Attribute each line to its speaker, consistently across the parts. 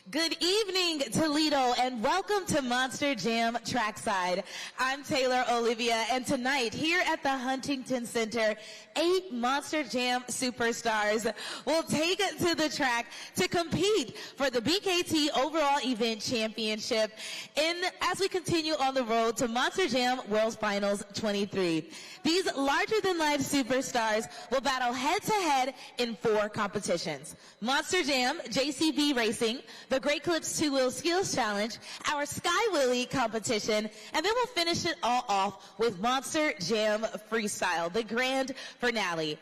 Speaker 1: Good evening, Toledo, and welcome to Monster Jam Trackside. I'm Taylor Olivia, and tonight, here at the Huntington Center, 8 Monster Jam superstars will take it to the track to compete for the BKT Overall Event Championship as we continue on the road to Monster Jam World Finals 23. These larger-than-life superstars will battle head-to-head in 4 competitions: Monster Jam, JCB Racing, the Great Clips 2-Wheel Skills Challenge, our Sky Wheelie competition, and then we'll finish it all off with Monster Jam Freestyle, the grand finale.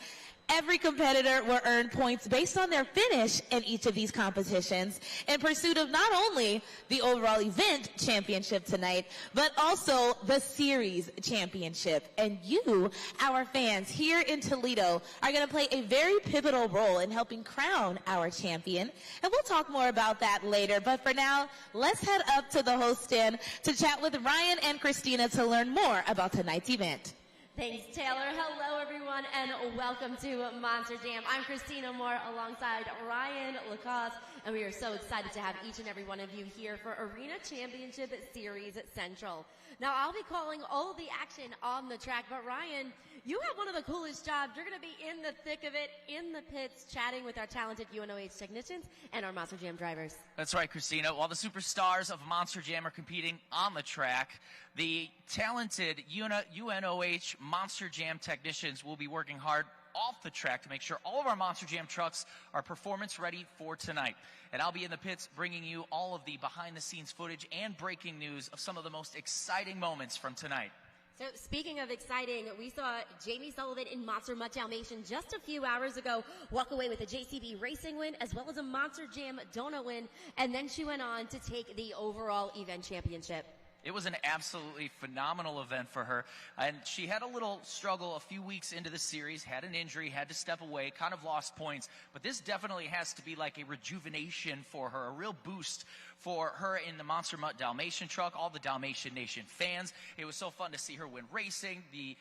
Speaker 1: Every competitor will earn points based on their finish in each of these competitions in pursuit of not only the overall event championship tonight, but also the series championship. And you, our fans here in Toledo, are going to play a very pivotal role in helping crown our champion. And we'll talk more about that later. But for now, let's head up to the host stand to chat with Ryan and Christina to learn more about tonight's event.
Speaker 2: Thanks, Taylor. Hello, everyone, and welcome to Monster Jam. I'm Christina Moore alongside Ryan Lacoste, and we are so excited to have each and every one of you here for Arena Championship Series Central. Now, I'll be calling all of the action on the track, but Ryan, you have one of the coolest jobs. You're going to be in the thick of it, in the pits, chatting with our talented UNOH technicians and our Monster Jam drivers.
Speaker 3: That's right, Christina. While the superstars of Monster Jam are competing on the track, the talented UNOH Monster Jam technicians will be working hard off the track to make sure all of our Monster Jam trucks are performance ready for tonight. And I'll be in the pits bringing you all of the behind-the-scenes footage and breaking news of some of the most exciting moments from tonight.
Speaker 2: So speaking of exciting, we saw Jamie Sullivan in Monster Mutt Dalmatian just a few hours ago walk away with a JCB Racing win as well as a Monster Jam Donut win, and then she went on to take the overall event championship.
Speaker 3: It was an absolutely phenomenal event for her, and she had a little struggle a few weeks into the series, had an injury, had to step away, kind of lost points, but this definitely has to be like a rejuvenation for her, a real boost for her in the Monster Mutt Dalmatian truck, all the Dalmatian Nation fans. It was so fun to see her win racing, the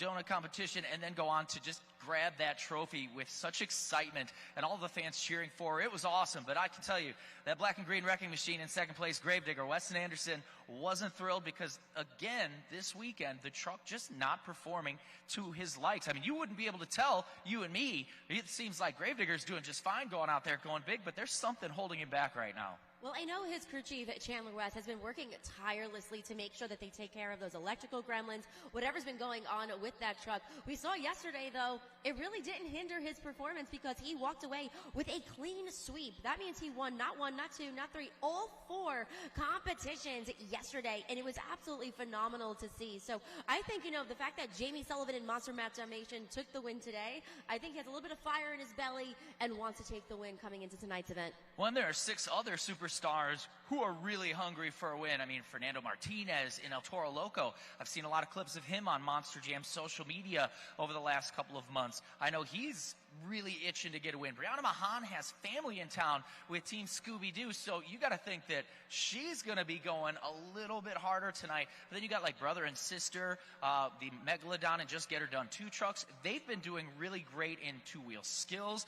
Speaker 3: donut competition, and then go on to just grab that trophy with such excitement and all the fans cheering for her. It was awesome, but I can tell you that black and green wrecking machine in second place, Gravedigger, Weston Anderson, wasn't thrilled because, again, this weekend, the truck just not performing to his likes. I mean, you wouldn't be able to tell, you and me, it seems like Gravedigger's doing just fine going out there going big, but there's something holding him back right now.
Speaker 2: Well, I know his crew chief, Chandler West, has been working tirelessly to make sure that they take care of those electrical gremlins, whatever's been going on with that truck. We saw yesterday, though, it really didn't hinder his performance because he walked away with a clean sweep. That means he won not 1, not 2, not 3, all 4 competitions yesterday, and it was absolutely phenomenal to see. So I think, the fact that Jamie Sullivan and Monster Mutt Dalmatian took the win today, I think he has a little bit of fire in his belly and wants to take the win coming into tonight's event.
Speaker 3: Well, and there are 6 other superstars who are really hungry for a win. I mean, Fernando Martinez in El Toro Loco. I've seen a lot of clips of him on Monster Jam social media over the last couple of months. I know he's really itching to get a win. Brianna Mahan has family in town with Team Scooby-Doo, so you got to think that she's going to be going a little bit harder tonight. But then you got like brother and sister, the Megalodon and Just Get Her Done 2 trucks. They've been doing really great in 2-wheel skills.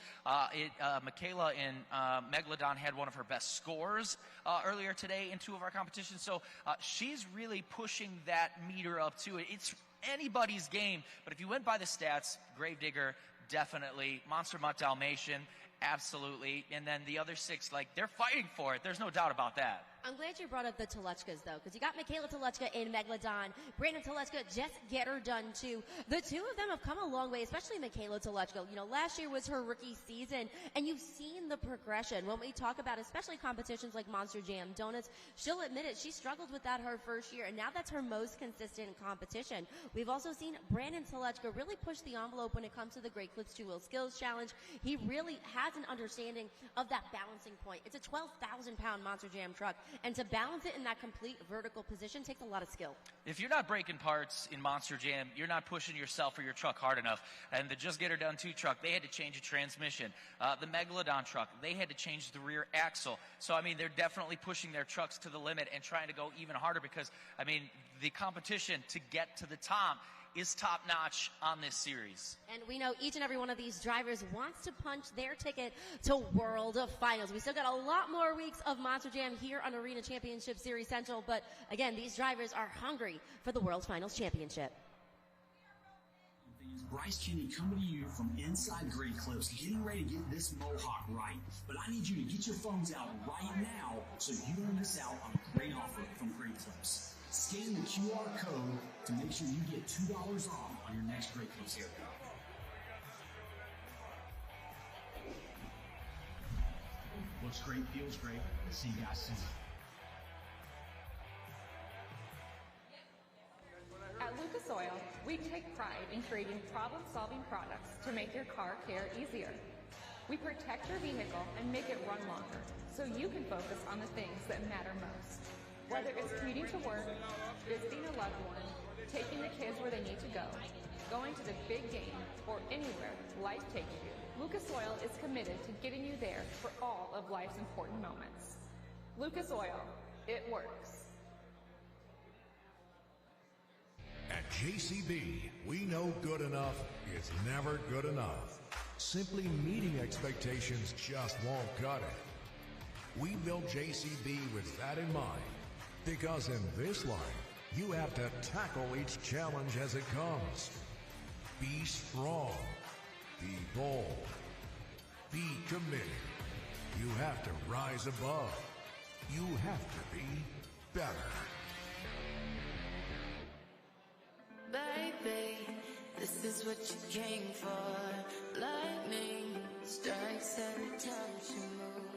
Speaker 3: Michaela in Megalodon had one of her best scores earlier today in 2 of our competitions, so she's really pushing that meter up too. It's anybody's game, but if you went by the stats, Gravedigger, definitely. Monster Mutt Dalmatian, absolutely. And then the other 6, they're fighting for it. There's no doubt about that.
Speaker 2: I'm glad you brought up the Telechkas, though, because you got Michaela Telechka in Megalodon, Brandon Telechka, Just Get Her Done, too. The 2 of them have come a long way, especially Michaela Telechka. Last year was her rookie season, and you've seen the progression. When we talk about especially competitions like Monster Jam Donuts, she'll admit it, she struggled with that her first year, and now that's her most consistent competition. We've also seen Brandon Telechka really push the envelope when it comes to the Great Clips 2-Wheel Skills Challenge. He really has an understanding of that balancing point. It's a 12,000-pound Monster Jam truck. And to balance it in that complete vertical position takes a lot of skill.
Speaker 3: If you're not breaking parts in Monster Jam, you're not pushing yourself or your truck hard enough. And the Just Get Her Done 2 truck, they had to change a transmission. The Megalodon truck, they had to change the rear axle. So, I mean, they're definitely pushing their trucks to the limit and trying to go even harder because, I mean, the competition to get to the top is top-notch on this series.
Speaker 2: And we know each and every one of these drivers wants to punch their ticket to World Finals. We still got a lot more weeks of Monster Jam here on Arena Championship Series Central, but again, these drivers are hungry for the World Finals Championship.
Speaker 4: Bryce Kenny coming to you from inside Great Clips, getting ready to get this mohawk right. But I need you to get your phones out right now so you don't miss out on a great offer from Great Clips. Scan the QR code to make sure you get $2 off on your next Great Clips haircut. Looks great, feels great. See you guys soon.
Speaker 5: At Lucas Oil, we take pride in creating problem-solving products to make your car care easier. We protect your vehicle and make it run longer, so you can focus on the things that matter most. Whether it's commuting to work, visiting a loved one, taking the kids where they need to go, going to the big game, or anywhere life takes you, Lucas Oil is committed to getting you there for all of life's important moments. Lucas Oil, it works.
Speaker 6: At JCB, we know good enough is never good enough. Simply meeting expectations just won't cut it. We built JCB with that in mind, because in this life, you have to tackle each challenge as it comes. Be strong. Be bold. Be committed. You have to rise above. You have to be better.
Speaker 7: Baby, this is what you came for. Lightning strikes every time you move.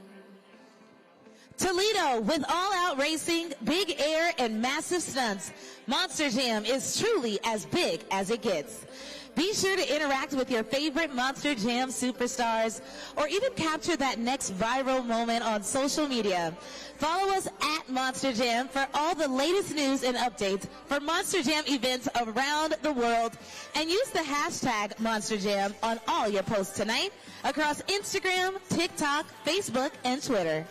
Speaker 1: Toledo, with all-out racing, big air, and massive stunts, Monster Jam is truly as big as it gets. Be sure to interact with your favorite Monster Jam superstars, or even capture that next viral moment on social media. Follow us at Monster Jam for all the latest news and updates for Monster Jam events around the world, and use the hashtag Monster Jam on all your posts tonight across Instagram, TikTok, Facebook, and Twitter.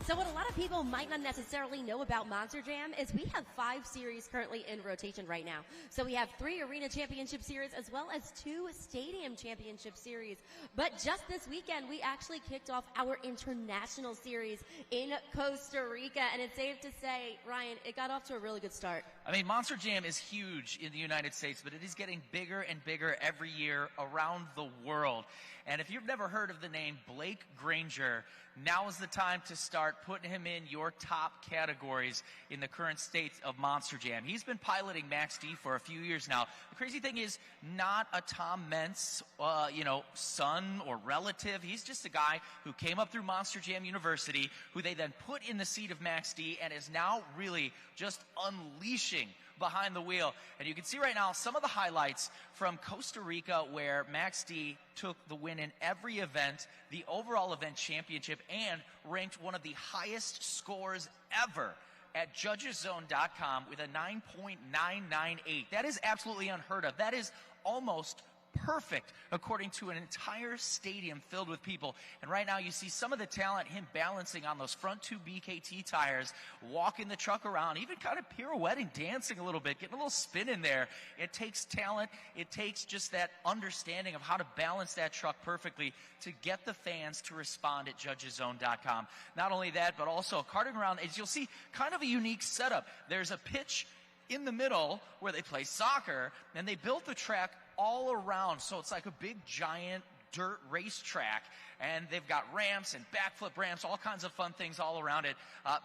Speaker 2: So what a lot of people might not necessarily know about Monster Jam is we have 5 series currently in rotation right now. So we have 3 Arena Championship Series as well as 2 Stadium Championship Series. But just this weekend, we actually kicked off our International Series in Costa Rica. And it's safe to say, Ryan, it got off to a really good start.
Speaker 3: I mean, Monster Jam is huge in the United States, but it is getting bigger and bigger every year around the world. And if you've never heard of the name Blake Granger, now is the time to start putting him in your top categories in the current state of Monster Jam. He's been piloting Max D for a few years now. The crazy thing is, not a Tom Mentz, son or relative. He's just a guy who came up through Monster Jam University, who they then put in the seat of Max D, and is now really just unleashing behind the wheel. And you can see right now some of the highlights from Costa Rica, where Max D took the win in every event, the overall event championship, and ranked one of the highest scores ever at Judgeszone.com with a 9.998. That is absolutely unheard of. That is almost perfect according to an entire stadium filled with people. And right now you see some of the talent, him balancing on those front 2 BKT tires, walking the truck around, even kind of pirouetting, dancing a little bit, getting a little spin in there. It takes talent. It takes just that understanding of how to balance that truck perfectly to get the fans to respond at Judgeszone.com. Not only that, but also karting around, as you'll see, kind of a unique setup. There's a pitch in the middle where they play soccer, and they built the track all around, so it's like a big giant dirt racetrack, and they've got ramps and backflip ramps, all kinds of fun things all around it.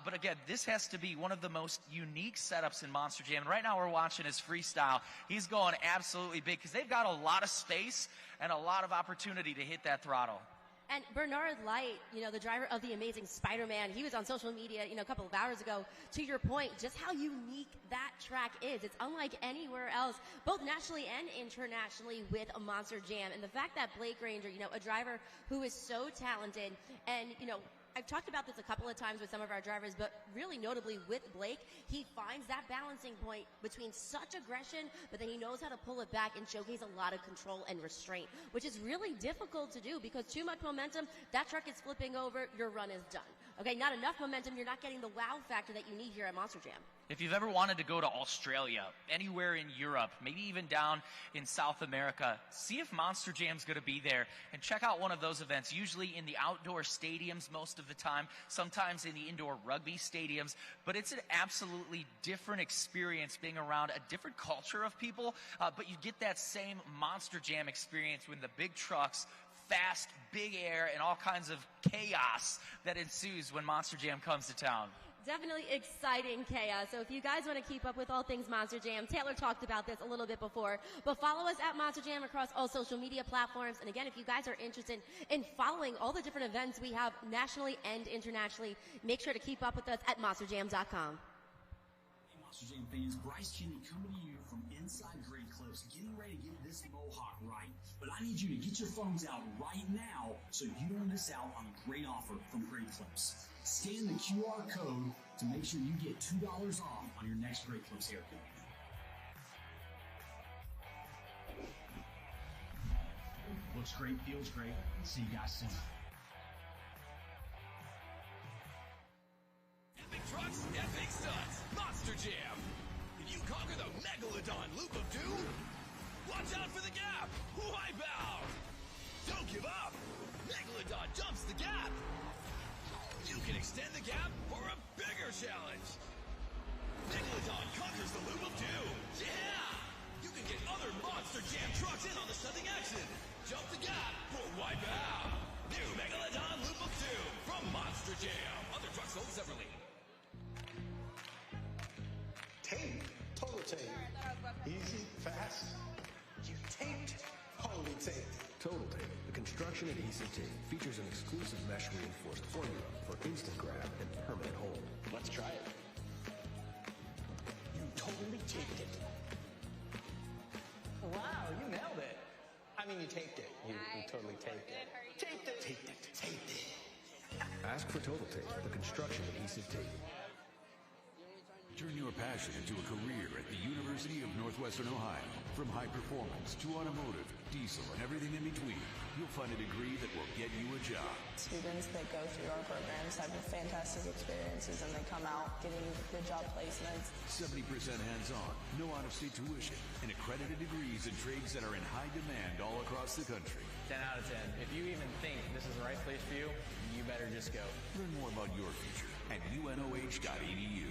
Speaker 3: But again, this has to be one of the most unique setups in Monster Jam. And right now we're watching his freestyle. He's going absolutely big because they've got a lot of space and a lot of opportunity to hit that throttle.
Speaker 2: And Bernard Light, the driver of the Amazing Spider-Man, he was on social media, a couple of hours ago. To your point, just how unique that track is. It's unlike anywhere else, both nationally and internationally, with a Monster Jam. And the fact that Blake Granger, a driver who is so talented and, I've talked about this a couple of times with some of our drivers, but really notably with Blake, he finds that balancing point between such aggression, but then he knows how to pull it back and showcase a lot of control and restraint, which is really difficult to do because too much momentum, that truck is flipping over, your run is done. Okay, not enough momentum, you're not getting the wow factor that you need here at Monster Jam.
Speaker 3: If you've ever wanted to go to Australia, anywhere in Europe, maybe even down in South America, see if Monster Jam's going to be there and check out one of those events, usually in the outdoor stadiums most of the time, sometimes in the indoor rugby stadiums, but it's an absolutely different experience being around a different culture of people, but you get that same Monster Jam experience when the big trucks, fast, big air, and all kinds of chaos that ensues when Monster Jam comes to town.
Speaker 2: Definitely exciting chaos. So if you guys want to keep up with all things Monster Jam, Taylor talked about this a little bit before, but follow us at Monster Jam across all social media platforms. And again, if you guys are interested in following all the different events we have nationally and internationally, make sure to keep up with us at monsterjam.com.
Speaker 4: Hey, Monster Jam fans, Bryce Kennedy coming to you from inside Great Clips, getting ready to get this Mohawk right. But I need you to get your phones out right now so you don't miss out on a great offer from Great Clips. Scan the QR code to make sure you get $2 off on your next Great Clips haircut. Looks great, feels great. See you guys soon.
Speaker 8: Epic trucks, epic stunts, Monster Jam. Can you conquer the Megalodon loop of doom? Watch out for the gap. Wipe out. Don't give up. Megalodon jumps the gap. You can extend the gap for a bigger challenge. Megalodon conquers the loop of doom. Yeah! You can get other Monster Jam trucks in on the stunning action. Jump the gap or wipe out. New Megalodon loop of doom from Monster Jam. Other trucks sold separately.
Speaker 9: Tape. Total tape. Easy, fast. You taped. Holy tape.
Speaker 10: Total Tape, the construction adhesive tape, features an exclusive mesh reinforced formula for instant grab and permanent hold.
Speaker 9: Let's try it. You totally taped it. Wow, you nailed it. I mean, you taped it. You totally taped it. Taped it. Taped it. Taped it.
Speaker 10: Ask for Total Tape, the construction adhesive tape.
Speaker 11: Turn your passion into a career at the University of Northwestern Ohio. From high performance to automotive, diesel, and everything in between, you'll find a degree that will get you a job.
Speaker 12: Students that go through our programs have fantastic experiences and they come out getting good job placements.
Speaker 11: 70% hands-on, no out-of-state tuition, and accredited degrees in trades that are in high demand all across the country.
Speaker 13: 10 out of 10. If you even think this is the right place for you, you better just go.
Speaker 11: Learn more about your future at unoh.edu.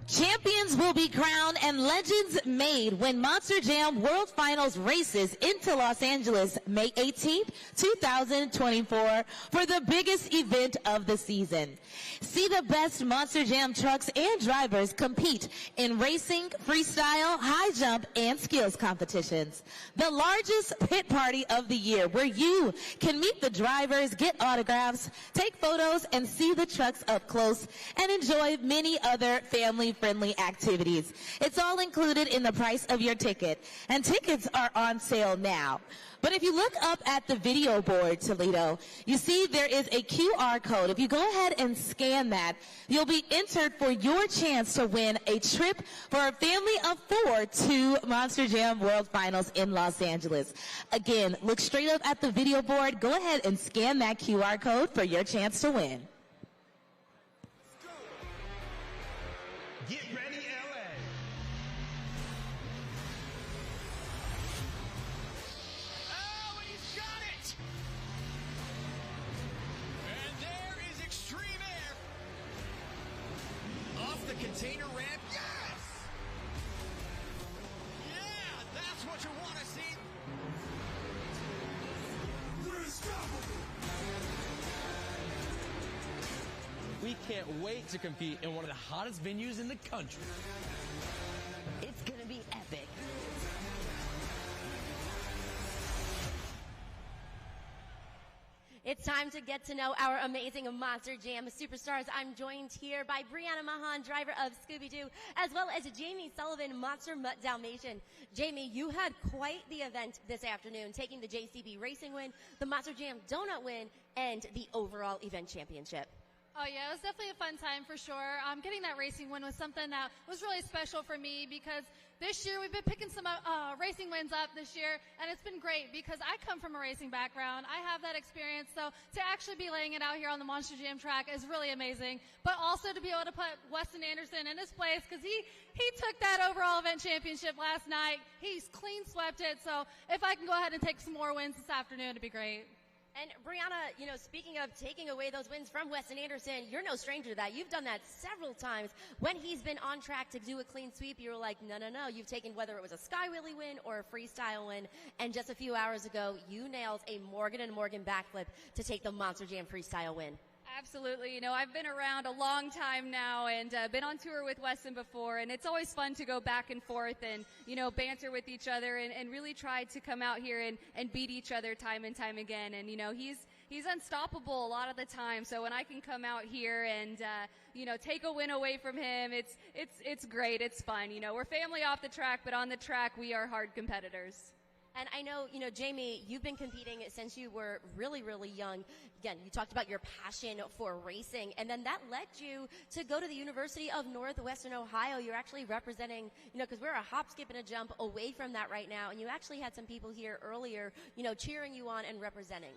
Speaker 1: Champions will be crowned and legends made when Monster Jam World Finals races into Los Angeles May 18th, 2024 for the biggest event of the season. See the best Monster Jam trucks and drivers compete in racing, freestyle, high jump, and skills competitions. The largest pit party of the year where you can meet the drivers, get autographs, take photos, and see the trucks up close and enjoy many other family-friendly activities. It's all included in the price of your ticket, and tickets are on sale now. But if you look up at the video board, Toledo, you see there is a QR code. If you go ahead and scan that, you'll be entered for your chance to win a trip for a family of 4 to Monster Jam World Finals in Los Angeles. Again, look straight up at the video board. Go ahead and scan that QR code for your chance to win.
Speaker 9: Get ready, LA.
Speaker 8: Oh, and he's got it! And there is extreme air. Off the container ramp, yes! Yeah, that's what you want to see.
Speaker 13: We can't wait to compete in one of the hottest venues in the country.
Speaker 14: It's gonna be epic.
Speaker 2: It's time to get to know our amazing Monster Jam superstars. I'm joined here by Brianna Mahan, driver of Scooby-Doo, as well as Jamie Sullivan, Monster Mutt Dalmatian. Jamie, you had quite the event this afternoon, taking the JCB Racing win, the Monster Jam Donut win, and the overall event championship.
Speaker 15: Oh yeah, it was definitely a fun time for sure. Getting that racing win was something that was really special for me because this year we've been picking some racing wins up this year, and it's been great because I come from a racing background. I have that experience, so to actually be laying it out here on the Monster Jam track is really amazing. But also to be able to put Weston Anderson in his place because he took that overall event championship last night. He's clean swept it, so if I can go ahead and take some more wins this afternoon, it'd be great.
Speaker 2: And Brianna, you know, speaking of taking away those wins from Weston Anderson, you're no stranger to that. You've done that several times. When he's been on track to do a clean sweep, you were like, no. You've taken whether it was a Sky Wheelie win or a freestyle win. And just a few hours ago, you nailed a Morgan & Morgan backflip to take the Monster Jam freestyle win.
Speaker 16: Absolutely. You know, I've been around a long time now and been on tour with Weston before, and it's always fun to go back and forth and, you know, banter with each other and really try to come out here and beat each other time and time again. And, you know, he's unstoppable a lot of the time. So when I can come out here and, you know, take a win away from him, it's great. It's fun. You know, we're family off the track, but on the track, we are hard competitors.
Speaker 2: And I know, you know, Jamie, you've been competing since you were really, really young. Again, you talked about your passion for racing, and then that led you to go to the University of Northwestern Ohio. You're actually representing, you know, because we're a hop, skip, and a jump away from that right now, and you actually had some people here earlier, you know, cheering you on and representing.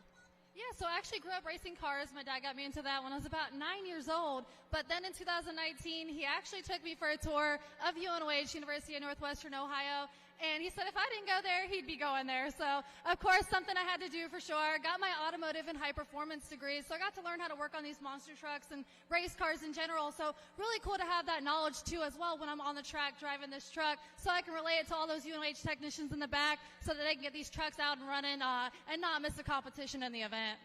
Speaker 15: Yeah, so I actually grew up racing cars. My dad got me into that when I was about 9 years old. But then in 2019, he actually took me for a tour of UNOH, University of Northwestern Ohio. And he said if I didn't go there, he'd be going there. So, of course, something I had to do for sure. Got my automotive and high performance degrees. So I got to learn how to work on these monster trucks and race cars in general. So really cool to have that knowledge, too, as well when I'm on the track driving this truck. So I can relay it to all those UNOH technicians in the back so that they can get these trucks out and running and not miss the competition in the event.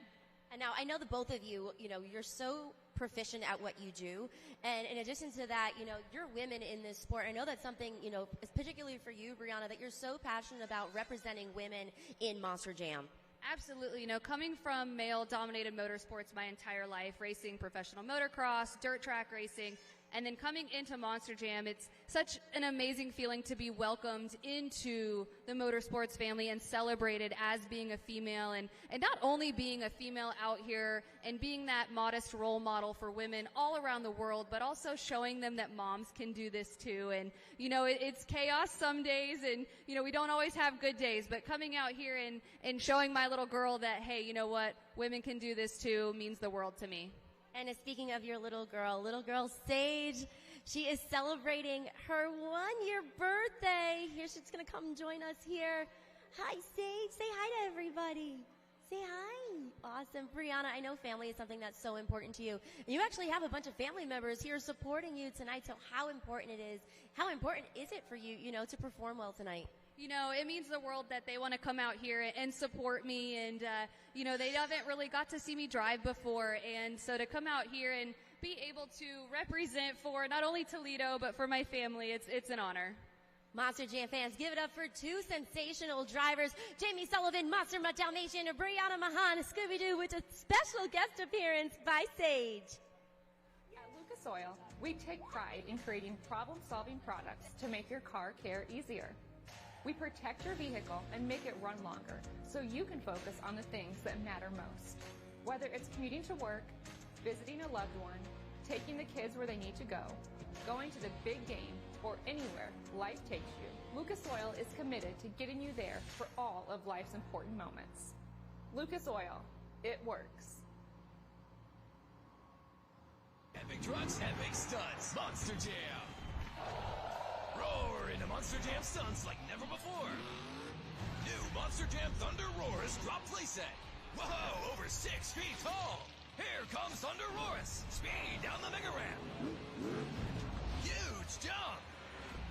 Speaker 2: And now I know the both of you, you know, you're so proficient at what you do. And in addition to that, you know, you're women in this sport. I know that's something, you know, particularly for you, Brianna, that you're so passionate about representing women in Monster Jam.
Speaker 16: Absolutely. You know, coming from male-dominated motorsports my entire life, racing professional motocross, dirt track racing, and then coming into Monster Jam, it's such an amazing feeling to be welcomed into the motorsports family and celebrated as being a female, and not only being a female out here and being that modest role model for women all around the world, but also showing them that moms can do this too. And, you know, it's chaos some days, and, you know, we don't always have good days, but coming out here and showing my little girl that, hey, you know what, women can do this too means the world to me.
Speaker 2: And speaking of your little girl Sage, she is celebrating her 1-year birthday. Here, she's going to come join us here. Hi, Sage. Say hi to everybody. Say hi. Awesome. Brianna, I know family is something that's so important to you. You actually have a bunch of family members here supporting you tonight, so how important is it for you, you know, to perform well tonight?
Speaker 16: You know, it means the world that they want to come out here and support me, and, you know, they haven't really got to see me drive before, and so to come out here and be able to represent for not only Toledo, but for my family, it's an honor.
Speaker 2: Monster Jam fans, give it up for two sensational drivers, Jamie Sullivan, Monster Mutt Dalmatian, and Brianna Mahan, Scooby-Doo, with a special guest appearance by Sage.
Speaker 5: At Lucas Oil, we take pride in creating problem-solving products to make your car care easier. We protect your vehicle and make it run longer so you can focus on the things that matter most. Whether it's commuting to work, visiting a loved one, taking the kids where they need to go, going to the big game, or anywhere life takes you, Lucas Oil is committed to getting you there for all of life's important moments. Lucas Oil, it works.
Speaker 8: Epic trucks, epic stunts, Monster Jam. Roar into Monster Jam stunts like never before. New Monster Jam Thunder Roar's drop playset. Whoa, over 6 feet tall. Here comes Thunder Roar's. Speed down the mega ramp. Huge jump.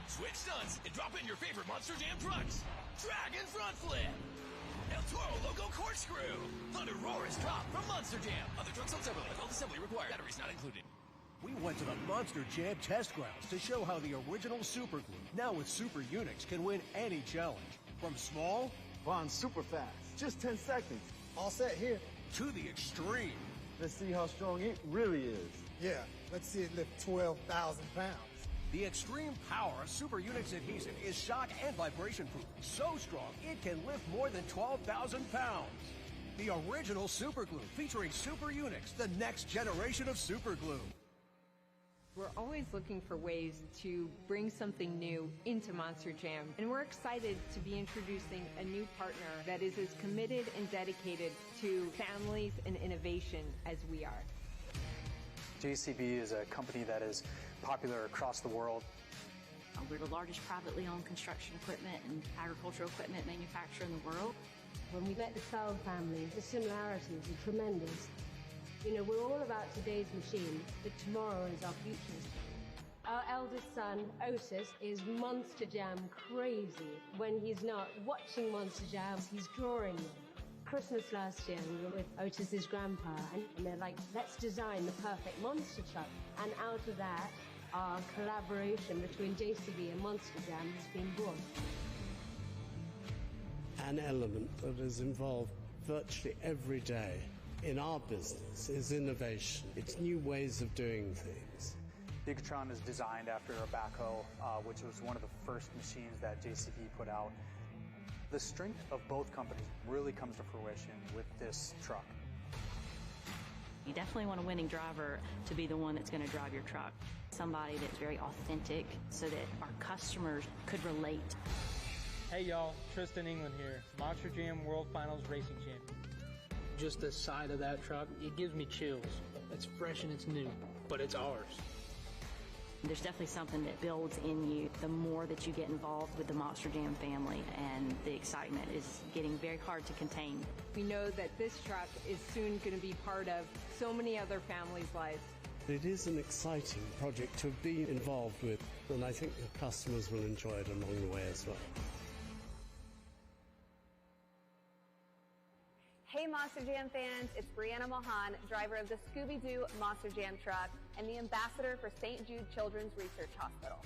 Speaker 8: Switch stunts and drop in your favorite Monster Jam trucks. Dragon front flip. El Toro Loco corkscrew. Thunder Roar's drop from Monster Jam. Other trucks sold separately. Full assembly required. Batteries not included.
Speaker 10: We went to the Monster Jam test grounds to show how the original Super Glue, now with Super Unix, can win any challenge. From small,
Speaker 17: bond super fast, just 10 seconds. All set here.
Speaker 10: to the extreme.
Speaker 17: Let's see how strong it really is.
Speaker 18: Yeah, let's see it lift 12,000 pounds.
Speaker 10: The extreme power Super Unix adhesive is shock and vibration proof. So strong, it can lift more than 12,000 pounds. The original super glue featuring Super Unix, the next generation of super glue.
Speaker 19: We're always looking for ways to bring something new into Monster Jam, and we're excited to be introducing a new partner that is as committed and dedicated to families and innovation as we are.
Speaker 20: JCB is a company that is popular across the world.
Speaker 21: We're the largest privately owned construction equipment and agricultural equipment manufacturer in the world.
Speaker 22: When we met the Sal family, the similarities are tremendous. You know, we're all about today's machine, but tomorrow is our future. Our eldest son, Otis, is Monster Jam crazy. When he's not watching Monster Jams, he's drawing them. Christmas last year, we were with Otis's grandpa, and they're like, let's design the perfect monster truck. And out of that, our collaboration between JCB and Monster Jam has been born.
Speaker 23: An element that is involved virtually every day in our business is innovation. It's new ways of doing things.
Speaker 20: The Judgeszone is designed after a backhoe, which was one of the first machines that JCB put out. The strength of both companies really comes to fruition with this truck.
Speaker 21: You definitely want a winning driver to be the one that's going to drive your truck. Somebody that's very authentic so that our customers could relate.
Speaker 24: Hey y'all, Tristan England here, Monster Jam World Finals Racing Champion. Just the side of that truck, it gives me chills. It's fresh and it's new, but it's ours.
Speaker 21: There's definitely something that builds in you the more that you get involved with the Monster Jam family, and the excitement is getting very hard to contain.
Speaker 19: We know that this truck is soon going to be part of so many other families' lives.
Speaker 23: It is an exciting project to be involved with, and I think the customers will enjoy it along the way as well.
Speaker 25: Hey Monster Jam fans, it's Brianna Mahan, driver of the Scooby-Doo Monster Jam truck and the ambassador for St. Jude Children's Research Hospital.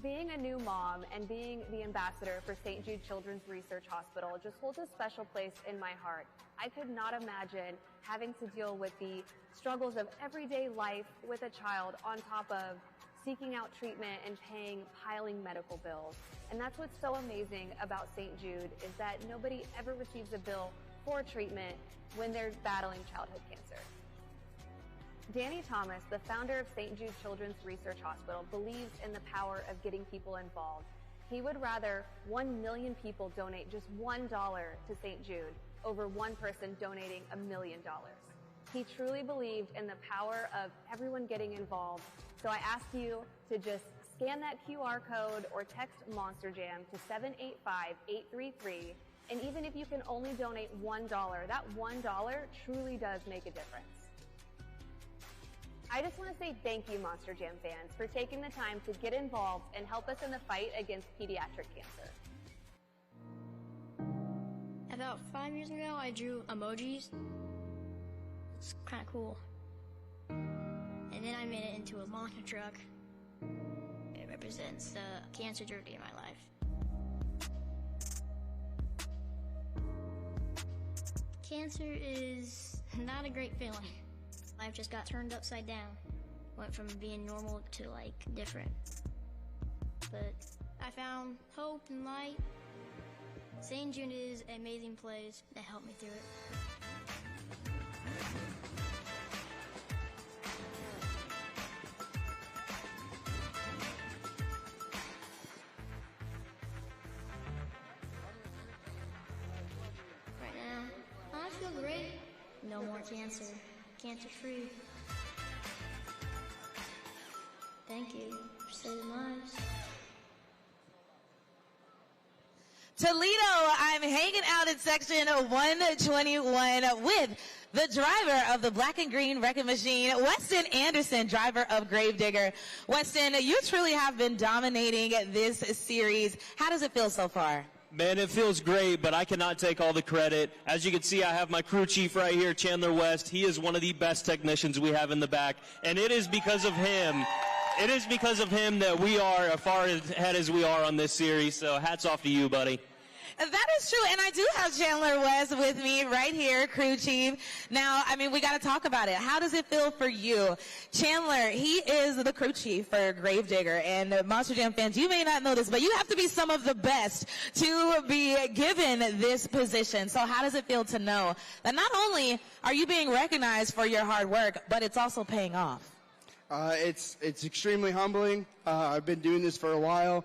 Speaker 25: Being a new mom and being the ambassador for St. Jude Children's Research Hospital just holds a special place in my heart. I could not imagine having to deal with the struggles of everyday life with a child on top of seeking out treatment and paying piling medical bills. And that's what's so amazing about St. Jude is that nobody ever receives a bill for treatment when they're battling childhood cancer. Danny Thomas, the founder of St. Jude Children's Research Hospital, believes in the power of getting people involved. He would rather 1 million people donate just $1 to St. Jude over one person donating $1 million. He truly believed in the power of everyone getting involved. So I ask you to just scan that QR code or text Monster Jam to 785-833. And even if you can only donate $1, that $1 truly does make a difference. I just want to say thank you, Monster Jam fans, for taking the time to get involved and help us in the fight against pediatric cancer.
Speaker 26: About 5 years ago, I drew emojis. It's kind of cool. And then I made it into a monster truck. It represents the cancer journey in my life. Cancer is not a great feeling. Life just got turned upside down. Went from being normal to like different. But I found hope and light. St. Jude is an amazing place that helped me through it. Right now, I feel great. No more cancer. Cancer free. Thank you for saving lives.
Speaker 1: Toledo, I'm hanging out in section 121 with the driver of the black and green wrecking machine, Weston Anderson, driver of Gravedigger. Weston, you truly have been dominating this series. How does it feel so far?
Speaker 27: Man, it feels great, but I cannot take all the credit. As you can see, I have my crew chief right here, Chandler West. He is one of the best technicians we have in the back, and it is because of him. It is because of him that we are as far ahead as we are on this series, so hats off to you, buddy.
Speaker 1: That is true, and I do have Chandler West with me right here, crew chief. Now, I mean, we got to talk about it. How does it feel for you? Chandler, he is the crew chief for Gravedigger, and Monster Jam fans, you may not know this, but you have to be some of the best to be given this position. So how does it feel to know that not only are you being recognized for your hard work, but it's also paying off?
Speaker 3: It's extremely humbling. I've been doing this for a while.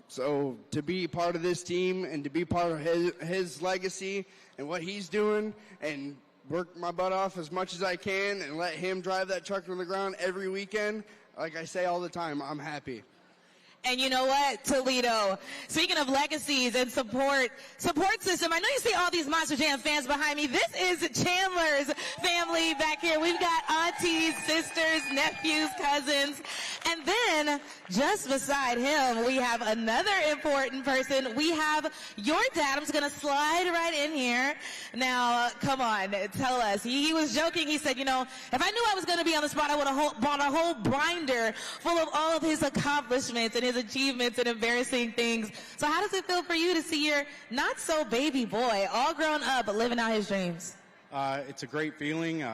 Speaker 3: So to be part of this team and to be part of his legacy and what he's doing and work my butt off as much as I can and let him drive that truck to the ground every weekend, like I say all the time, I'm happy.
Speaker 1: And you know what, Toledo, speaking of legacies and support system, I know you see all these Monster Jam fans behind me. This is Chandler's family back here. We've got aunties, sisters, nephews, cousins. And then just beside him, we have another important person. We have your dad. I'm just going to slide right in here. Now, come on, tell us. He was joking. He said, you know, if I knew I was going to be on the spot, I would have bought a whole binder full of all of his accomplishments and his achievements and embarrassing things. So how does it feel for you to see your not so baby boy all grown up but living out his dreams?
Speaker 4: It's a great feeling.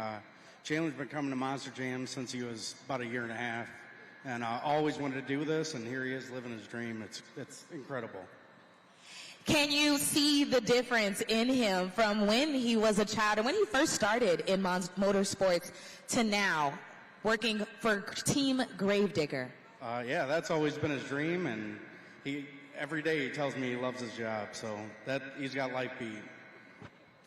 Speaker 4: Chandler's been coming to Monster Jam since he was about a year and a half, and I always wanted to do this, and here he is living his dream. It's incredible.
Speaker 1: Can you see the difference in him from when he was a child and when he first started in motorsports to now working for Team Gravedigger?
Speaker 4: Yeah, that's always been his dream, and every day he tells me he loves his job, so that he's got life beat.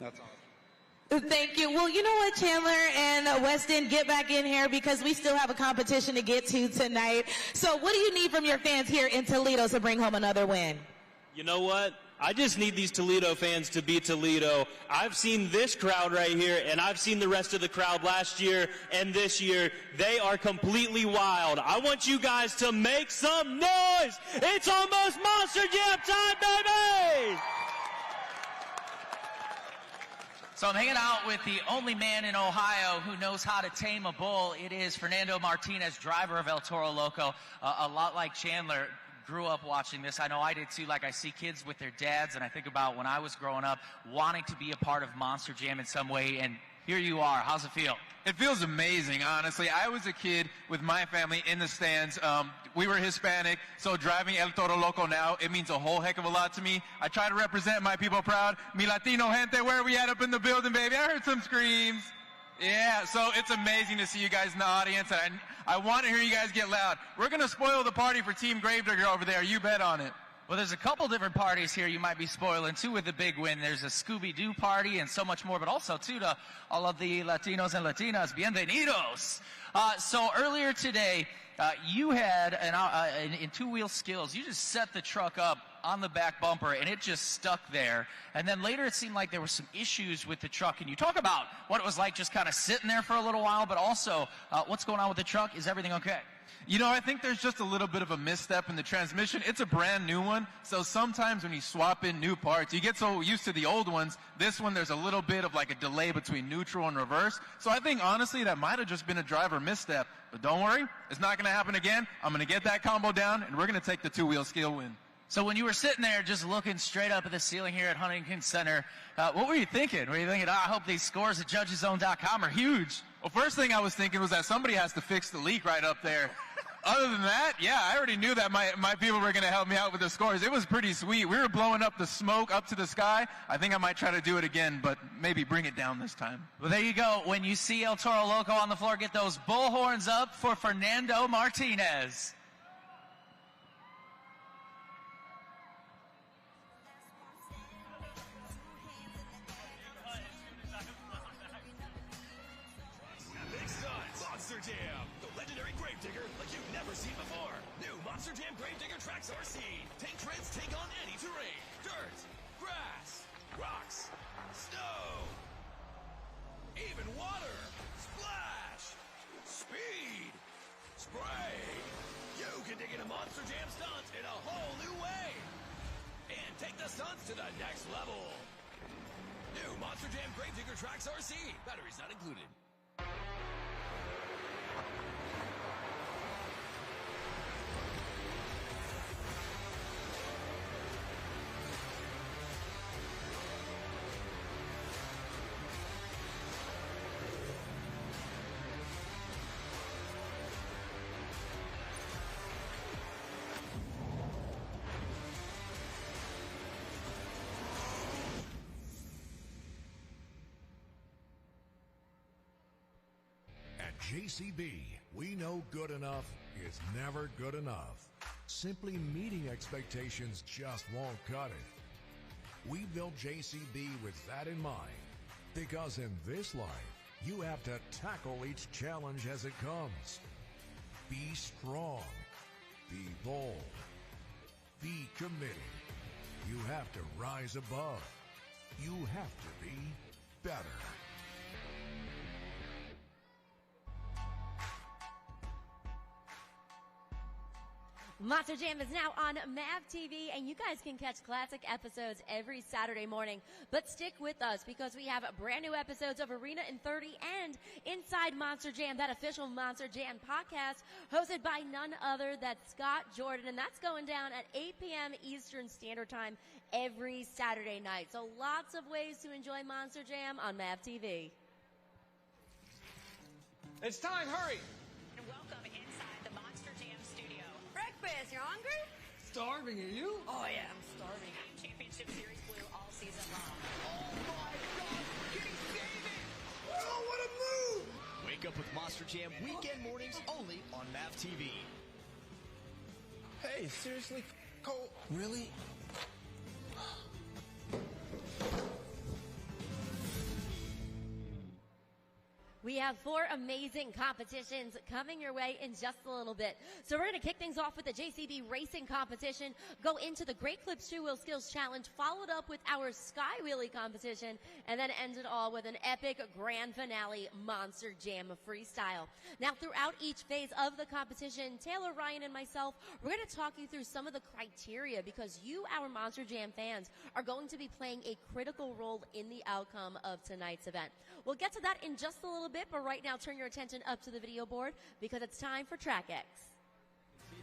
Speaker 4: That's all.
Speaker 1: Thank you. Well, you know what, Chandler and Weston, get back in here because we still have a competition to get to tonight. So what do you need from your fans here in Toledo to bring home another win?
Speaker 27: You know what? I just need these Toledo fans to beat Toledo. I've seen this crowd right here, and I've seen the rest of the crowd last year and this year. They are completely wild. I want you guys to make some noise. It's almost Monster Jam time, baby!
Speaker 6: So I'm hanging out with the only man in Ohio who knows how to tame a bull. It is Fernando Martinez, driver of El Toro Loco. A lot like Chandler, grew up watching this. I know I did too. Like, I see kids with their dads, and I think about when I was growing up wanting to be a part of Monster Jam in some way, and here you are. How's it feel?
Speaker 7: It feels amazing, honestly. I was a kid with my family in the stands. We were Hispanic, so driving El Toro Loco now, it means a whole heck of a lot to me. I try to represent my people proud. Mi Latino gente, where are we at up in the building, baby? I heard some screams. Yeah, so it's amazing to see you guys in the audience, and I want to hear you guys get loud. We're going to spoil the party for Team Gravedigger over there. You bet on it.
Speaker 6: Well, there's a couple different parties here you might be spoiling, too, with the big win. There's a Scooby-Doo party and so much more, but also, too, to all of the Latinos and Latinas, bienvenidos. So earlier today, you had, in two-wheel skills, you just set the truck up on the back bumper, and it just stuck there. And then later it seemed like there were some issues with the truck. Can you talk about what it was like just kind of sitting there for a little while, but also what's going on with the truck? Is everything okay?
Speaker 7: You know, I think there's just a little bit of a misstep in the transmission. It's a brand new one, so sometimes when you swap in new parts, you get so used to the old ones. This one, there's a little bit of like a delay between neutral and reverse. So I think, honestly, that might have just been a driver misstep. But don't worry, it's not going to happen again. I'm going to get that combo down, and we're going to take the two-wheel skill win.
Speaker 6: So when you were sitting there just looking straight up at the ceiling here at Huntington Center, what were you thinking? Were you thinking, I hope these scores at Judgeszone.com are huge?
Speaker 7: Well, first thing I was thinking was that somebody has to fix the leak right up there. Other than that, yeah, I already knew that my people were going to help me out with the scores. It was pretty sweet. We were blowing up the smoke up to the sky. I think I might try to do it again, but maybe bring it down this time.
Speaker 6: Well, there you go. When you see El Toro Loco on the floor, get those bull horns up for Fernando Martinez.
Speaker 8: Monster Jam, the legendary Gravedigger like you've never seen before. New Monster Jam Gravedigger Tracks RC. Tank treads take on any terrain. Dirt, grass, rocks, snow, even water. Splash, speed, spray. You can dig into Monster Jam stunts in a whole new way. And take the stunts to the next level. New Monster Jam Gravedigger Tracks RC. Batteries not included.
Speaker 9: JCB, we know good enough is never good enough. Simply meeting expectations just won't cut it. We built JCB with that in mind, because in this life, you have to tackle each challenge as it comes. Be strong. Be bold. Be committed. You have to rise above. You have to be better.
Speaker 2: Monster Jam is now on MAV TV, and you guys can catch classic episodes every Saturday morning. But stick with us, because we have brand new episodes of Arena in 30 and Inside Monster Jam, that official Monster Jam podcast, hosted by none other than Scott Jordan. And that's going down at 8 p.m. Eastern Standard Time every Saturday night. So lots of ways to enjoy Monster Jam on MAV TV.
Speaker 11: It's time, hurry!
Speaker 12: And welcome inside the Monster Jam studio.
Speaker 13: Breakfast, you hungry?
Speaker 11: Starving, are you?
Speaker 13: Oh yeah, I'm starving.
Speaker 12: Championship Series Blue all season long.
Speaker 11: Oh my God! Can he save it? Oh, what a move!
Speaker 8: Wake up with Monster Jam weekend mornings only on MAV TV.
Speaker 11: Hey, seriously, Cole? Really?
Speaker 2: We have 4 amazing competitions coming your way in just a little bit. So we're going to kick things off with the JCB Racing competition, go into the Great Clips 2-Wheel Skills Challenge, followed up with our Sky Wheelie competition, and then end it all with an epic grand finale, Monster Jam Freestyle. Now, throughout each phase of the competition, Taylor, Ryan, and myself, we're going to talk you through some of the criteria, because you, our Monster Jam fans, are going to be playing a critical role in the outcome of tonight's event. We'll get to that in just a little bit, but right now turn your attention up to the video board, because it's time for Track X.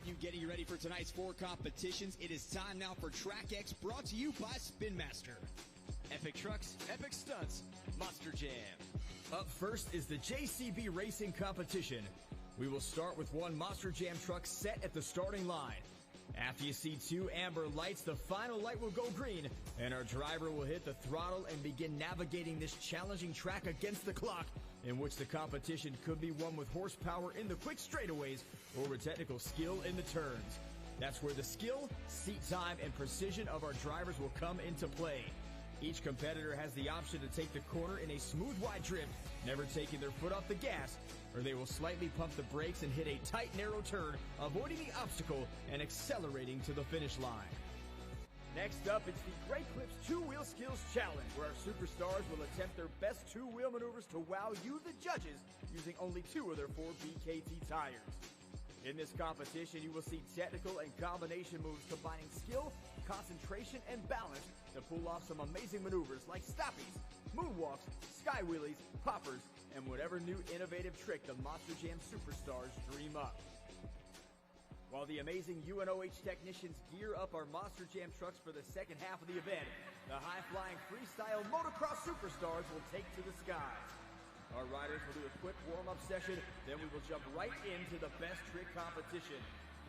Speaker 14: You getting you ready for tonight's 4 competitions. It is time now for Track X, brought to you by Spin Master. Epic trucks, epic stunts, Monster Jam.
Speaker 15: Up first is the JCB Racing competition. We will start with one Monster Jam truck set at the starting line. After you see 2 amber lights, the final light will go green, and our driver will hit the throttle and begin navigating this challenging track against the clock, in which the competition could be won with horsepower in the quick straightaways or with technical skill in the turns. That's where the skill, seat time, and precision of our drivers will come into play. Each competitor has the option to take the corner in a smooth wide drift, never taking their foot off the gas, or they will slightly pump the brakes and hit a tight, narrow turn, avoiding the obstacle and accelerating to the finish line. Next up, it's the Great Clips 2-Wheel Skills Challenge, where our superstars will attempt their best 2-wheel maneuvers to wow you, the judges, using only 2 of their 4 BKT tires. In this competition, you will see technical and combination moves combining skill, concentration, and balance to pull off some amazing maneuvers like stoppies, moonwalks, sky wheelies, poppers, and whatever new innovative trick the Monster Jam superstars dream up. While the amazing UNOH technicians gear up our Monster Jam trucks for the second half of the event, the high-flying freestyle motocross superstars will take to the skies. Our riders will do a quick warm-up session, then we will jump right into the best trick competition.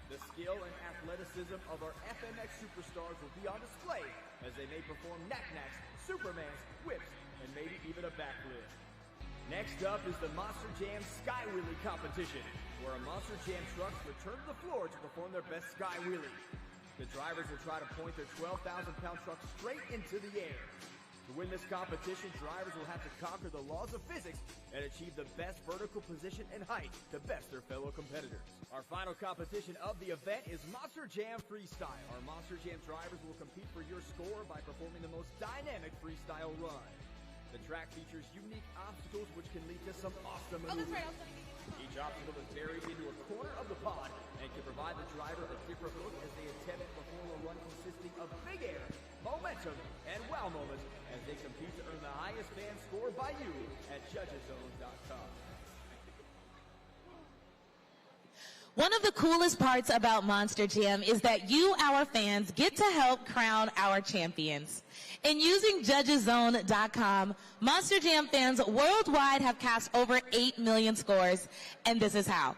Speaker 15: The skill and athleticism of our FMX superstars will be on display as they may perform knack-knacks, supermans, whips, and maybe even a backflip. Next up is the Monster Jam Sky Wheelie competition, where our Monster Jam trucks return to the floor to perform their best sky wheelie. The drivers will try to point their 12,000-pound truck straight into the air. To win this competition, drivers will have to conquer the laws of physics and achieve the best vertical position and height to best their fellow competitors. Our final competition of the event is Monster Jam Freestyle. Our Monster Jam drivers will compete for your score by performing the most dynamic freestyle run. The track features unique obstacles which can lead to some awesome maneuvers. Each obstacle is buried into a corner of the pod and can provide the driver a different look as they attempt to perform a run consisting of big air, momentum, and wow moments as they compete to earn the highest fan score by you at Judgeszone.com.
Speaker 1: One of the coolest parts about Monster Jam is that you, our fans, get to help crown our champions. In using Judgeszone.com, Monster Jam fans worldwide have cast over 8 million scores, and this is how.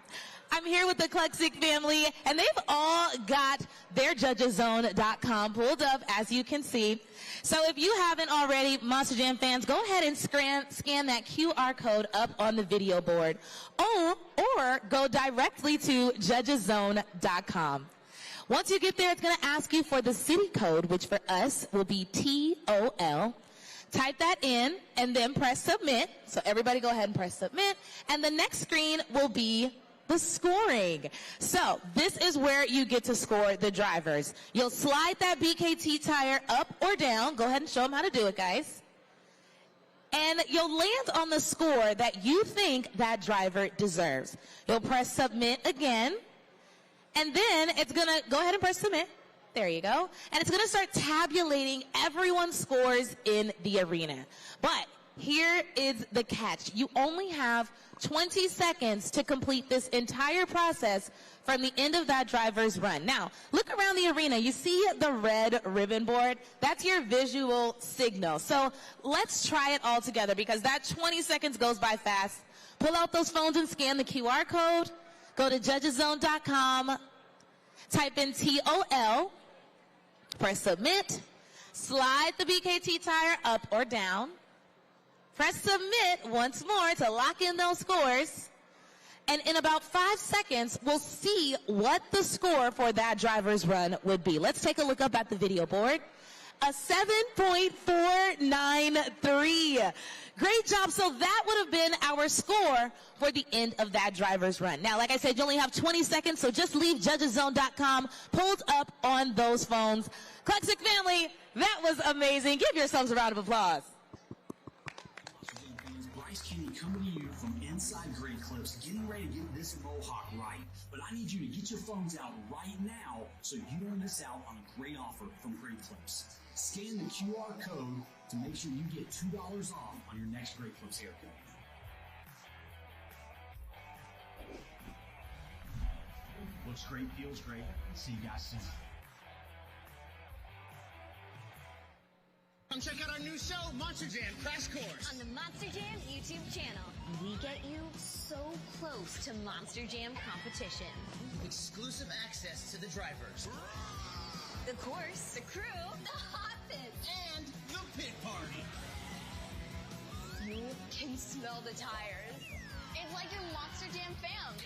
Speaker 1: I'm here with the Kluxic family, and they've all got their Judgeszone.com pulled up, as you can see. So if you haven't already, Monster Jam fans, go ahead and scan that QR code up on the video board. Or go directly to Judgeszone.com. Once you get there, it's going to ask you for the city code, which for us will be TOL. Type that in and then press submit. So everybody go ahead and press submit. And the next screen will be the scoring. So this is where you get to score the drivers. You'll slide that BKT tire up or down. Go ahead and show them how to do it, guys. And you'll land on the score that you think that driver deserves. You'll press submit again. And then it's going to go ahead and press submit. There you go. And it's going to start tabulating everyone's scores in the arena. But here is the catch. You only have 20 seconds to complete this entire process from the end of that driver's run. Now, look around the arena. You see the red ribbon board? That's your visual signal. So let's try it all together because that 20 seconds goes by fast. Pull out those phones and scan the QR code. Go to Judgeszone.com. Type in TOL. Press submit. Slide the BKT tire up or down. Press submit once more to lock in those scores. And in about 5 seconds, we'll see what the score for that driver's run would be. Let's take a look up at the video board. A 7.493. Great job. So that would have been our score for the end of that driver's run. Now, like I said, you only have 20 seconds, so just leave Judgeszone.com pulled up on those phones. Kluxic family, that was amazing. Give yourselves a round of applause.
Speaker 5: Coming to you from inside Great Clips, getting ready to get this mohawk right. But I need you to get your phones out right now so you don't miss out on a great offer from Great Clips. Scan the QR code to make sure you get $2 off on your next Great Clips haircut. Looks great, feels great. See you guys soon.
Speaker 11: Come check out our new show, Monster Jam Crash Course.
Speaker 12: On the Monster Jam YouTube channel, we get you so close to Monster Jam competition.
Speaker 11: Exclusive access to the drivers,
Speaker 12: The course, the crew, the hot pits,
Speaker 11: and the pit party.
Speaker 12: You can smell the tires.
Speaker 13: It's like your Monster Jam fam.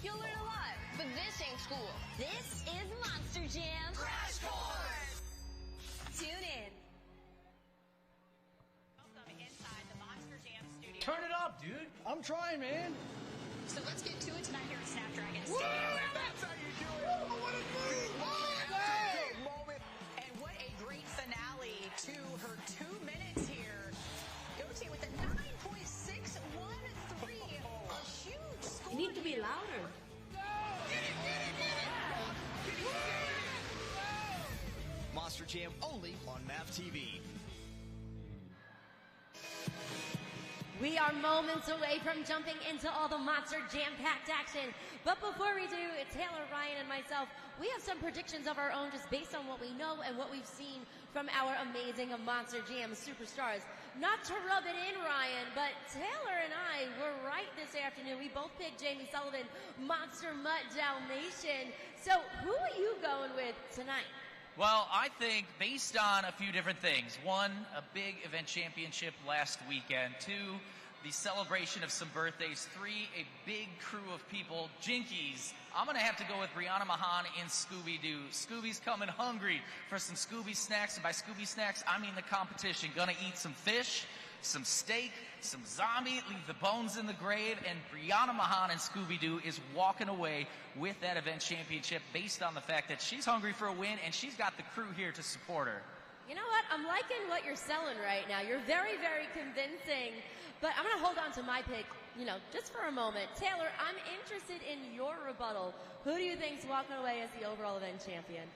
Speaker 13: You'll learn a lot, but this ain't school.
Speaker 12: This is Monster Jam
Speaker 11: Crash Course.
Speaker 12: Tune in.
Speaker 10: Turn it up, dude. I'm trying, man.
Speaker 12: So let's get to it tonight here at Snapdragon
Speaker 11: Woo!
Speaker 12: Studio.
Speaker 11: That's how you do it. Oh, what a move!
Speaker 12: Good moment. And what a great finale to her 2 minutes here. Gote with a 9.613. A huge score.
Speaker 19: You need to be louder.
Speaker 14: Monster Jam only on MAV TV.
Speaker 2: We are moments away from jumping into all the Monster Jam-packed action. But before we do, Taylor, Ryan, and myself, we have some predictions of our own just based on what we know and what we've seen from our amazing Monster Jam superstars. Not to rub it in, Ryan, but Taylor and I were right this afternoon. We both picked Jamie Sullivan, Monster Mutt Dalmatian. So who are you going with tonight?
Speaker 6: Well, I think based on a few different things. One, a big event championship last weekend. Two, the celebration of some birthdays. Three, a big crew of people. Jinkies. I'm going to have to go with Brianna Mahan in Scooby-Doo. Scooby's coming hungry for some Scooby snacks. And by Scooby snacks, I mean the competition. Going to eat some fish, some steak, some zombie, leave the bones in the grave, and Brianna Mahan and Scooby-Doo is walking away with that event championship based on the fact that she's hungry for a win and she's got the crew here to support her.
Speaker 2: You know what? I'm liking what you're selling right now. You're very, very convincing. But I'm going to hold on to my pick, just for a moment. Taylor, I'm interested in your rebuttal. Who do you think's walking away as the overall event champion?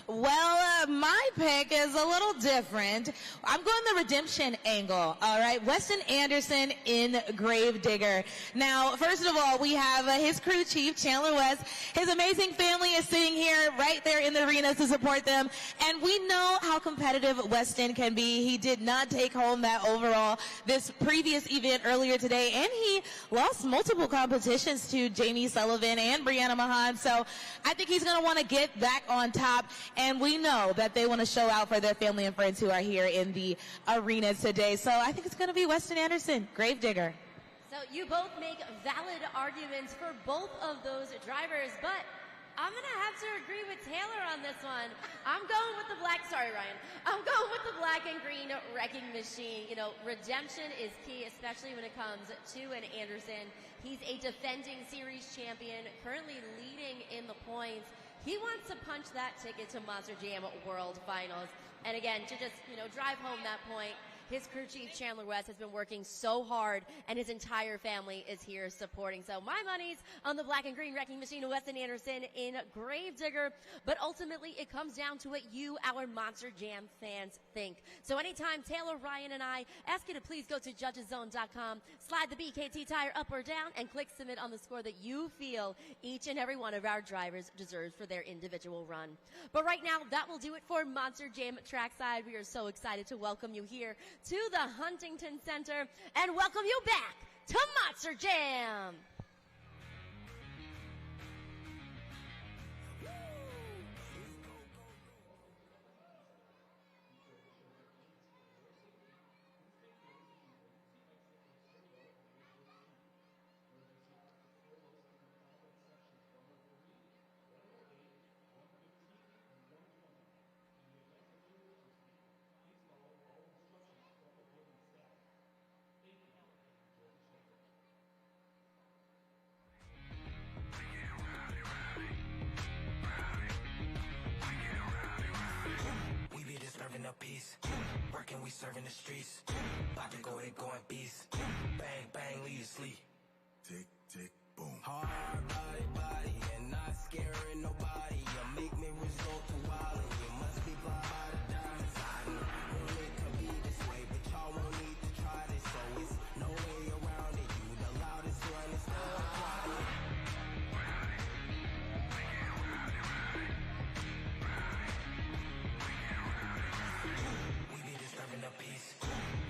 Speaker 1: Well, my pick is a little different. I'm going the redemption angle, all right? Weston Anderson in Gravedigger. Now, first of all, we have his crew chief, Chandler West. His amazing family is sitting here right there in the arena to support them. And we know how competitive Weston can be. He did not take home that overall this previous event earlier today, and he lost multiple competitions to Jamie Sullivan and Brianna Mahan. So I think he's going to want to get back on top. And we know that they want to show out for their family and friends who are here in the arena today. So I think it's going to be Weston Anderson, Gravedigger.
Speaker 2: So you both make valid arguments for both of those drivers, but I'm going to have to agree with Taylor on this one. I'm going with the black, sorry Ryan, I'm going with the black and green wrecking machine. You know, redemption is key, especially when it comes to an Anderson. He's a defending series champion, currently leading in the points. He wants to punch that ticket to Monster Jam World Finals. And again, to just, you know, drive home that point, his crew chief, Chandler West, has been working so hard, and his entire family is here supporting. So my money's on the black and green wrecking machine, Weston Anderson in Gravedigger. But ultimately, it comes down to what you, our Monster Jam fans, think. So anytime Taylor, Ryan, and I ask you to please go to Judgeszone.com, slide the BKT tire up or down, and click submit on the score that you feel each and every one of our drivers deserves for their individual run. But right now, that will do it for Monster Jam Trackside. We are so excited to welcome you here to the Huntington Center and welcome you back to Monster Jam.
Speaker 16: Peace. Working, we serving the streets. About to go, they going beast. Bang, bang, leave you sleep. Tick, tick, boom. Hard body, and not scaring nobody. You make me resort to wildin'. You must be blind to diamonds. I know it could be this way, but y'all won't need to try this. So it's no way around it. You the loudest one, it's still quiet.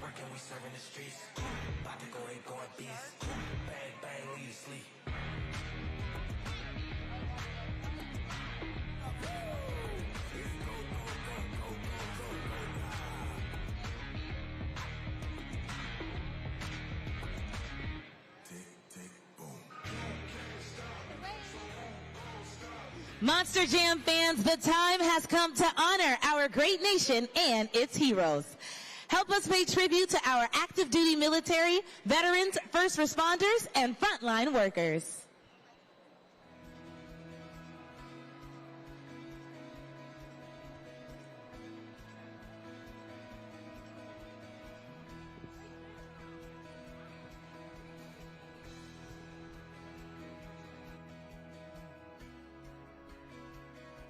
Speaker 16: Working, we serving the streets. About to go, they going beast. Bang, bang, leave you sleep.
Speaker 1: Monster Jam fans, the time has come to honor our great nation and its heroes. Help us pay tribute to our active duty military, veterans, first responders, and frontline workers.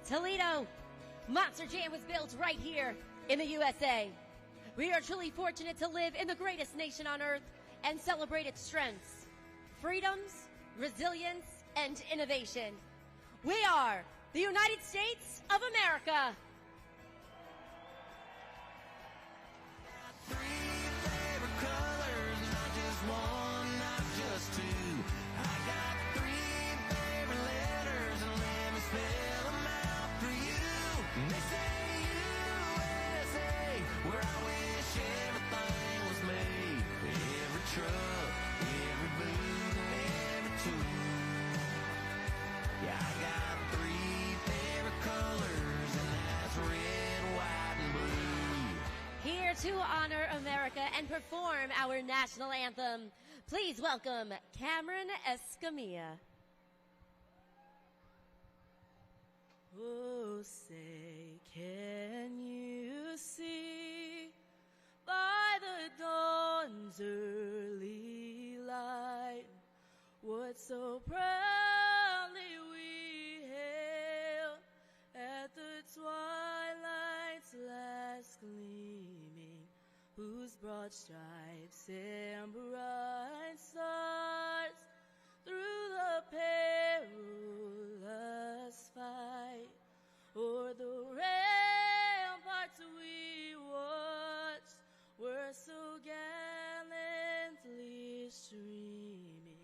Speaker 2: Toledo, Monster Jam was built right here in the USA. We are truly fortunate to live in the greatest nation on earth and celebrate its strengths, freedoms, resilience, and innovation. We are the United States of America. To honor America and perform our national anthem, please welcome Cameron Escamilla.
Speaker 17: Oh, say, can you see by the dawn's early light what so proudly we hailed at the twilight's last gleaming, whose broad stripes and bright stars through the perilous fight o'er the ramparts we watched were so gallantly streaming.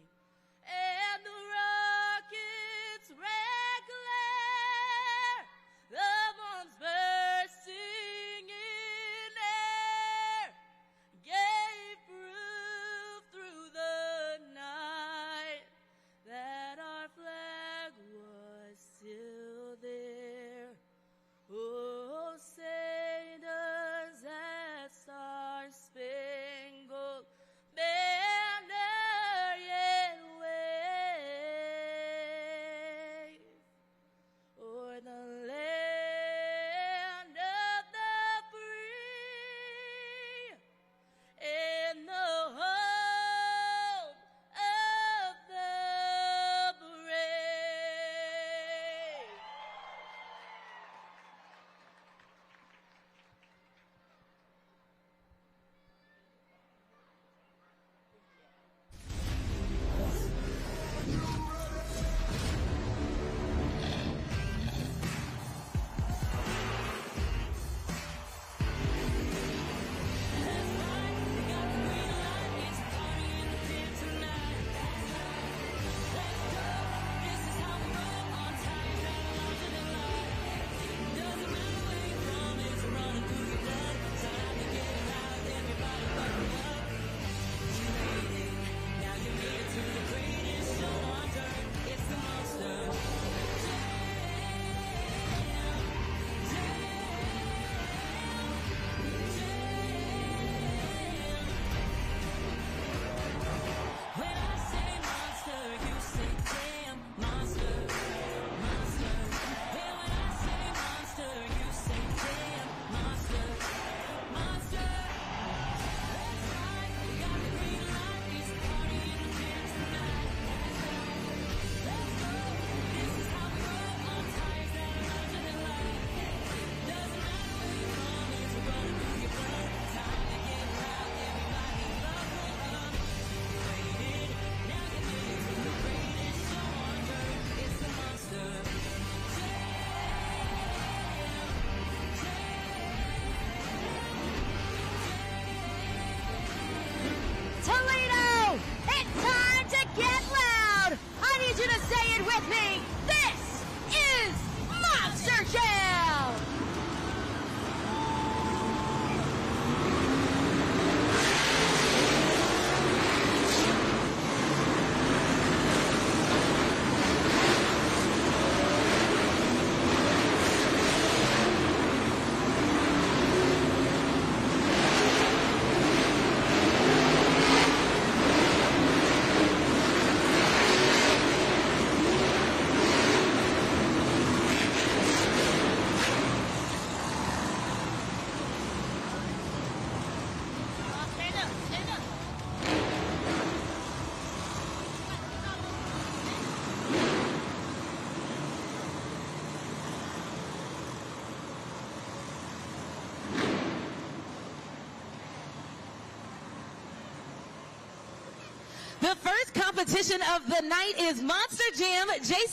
Speaker 1: The first competition of the night is Monster Jam JC